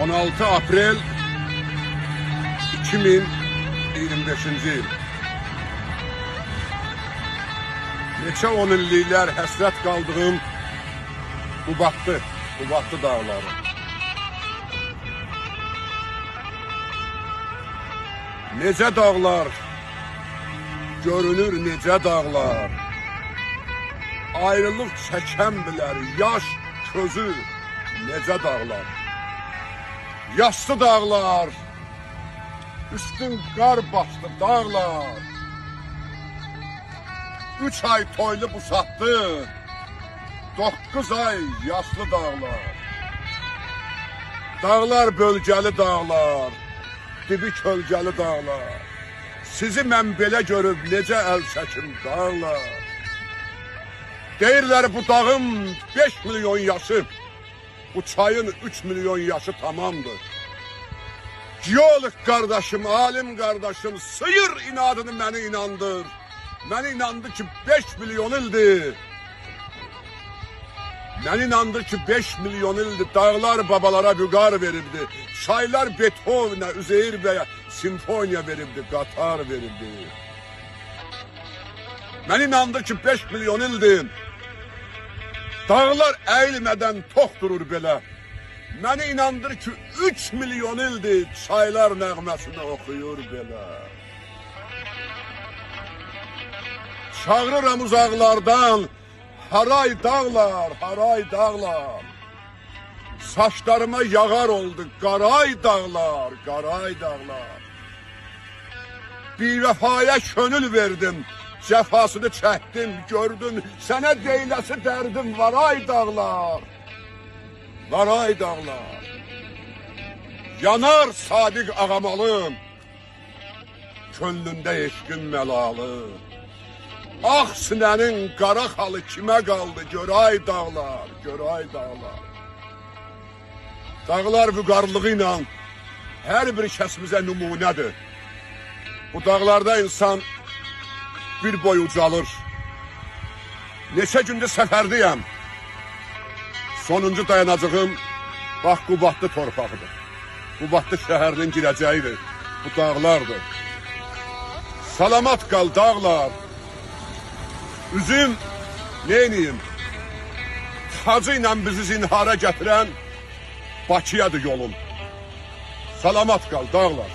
16 Aprel 2025-ci il. Neçə 10 illiklər həsrət qaldığım Qubadlı dağları. Necə dağlar, görünür necə dağlar. Ayrılıq çəkən bilər, yaş közü necə dağlar. Yaşlı dağlar, üstün qar bastı dağlar. 3 ay toylu busatdı, 9 ay yaşlı dağlar. Dağlar bölgəli dağlar, dibi kölgəli dağlar. Sizi mən belə görüb necə əl çəkim dağlar. Deyirlər bu dağın 5 milyon yaşı, bu çayın 3 milyon yaşı tamamdır. Geolog qardaşım, alim qardaşım, sıyır inadını məni inandır. Məni inandı ki 5 milyon ildir. Məni inandı ki 5 milyon ildir. Dağlar babalara vüqar veribdi. Çaylar Beethoven'ə, Üzeyir bəyə simfoniya veribdi, qatar veribdi. Məni inandı ki 5 milyon ildir. Dağlar əyilmədən tox durur belə. Məni inandır ki 3 milyon ildir. Çaylar nəğməsini oxuyur belə. Çağırıram uzaqlardan, haray dağlar, haray dağlar. Saçlarıma yağar oldu, qaray dağlar, qaray dağlar. Bir vəfaya könül verdim, cəfasını çəkdim, gördün, sənə deyləsi dərdim var ay dağlar, var ay dağlar. Yanar Sadiq Ağamalım, könlündə eşqin məlalı. Ağ sinənin qara xalı kimə qaldı, gör ay dağlar, gör ay dağlar. Dağlar vüqarlığı ilə hər bir kəsimizə nümunədir. Bu dağlarda insan bir boy ucalır. Neçə gündür səfərdəyəm. Sonuncu dayanacağım bax Qubadlı torpağıdır. Qubadlı şəhərinin girəcəyidir. Bu dağlardır. Salamat qal dağlar. Üzüm neyniyim? Hacı ilə bizi zinhara gətirən Bakıyadır yolum. Salamat qal dağlar.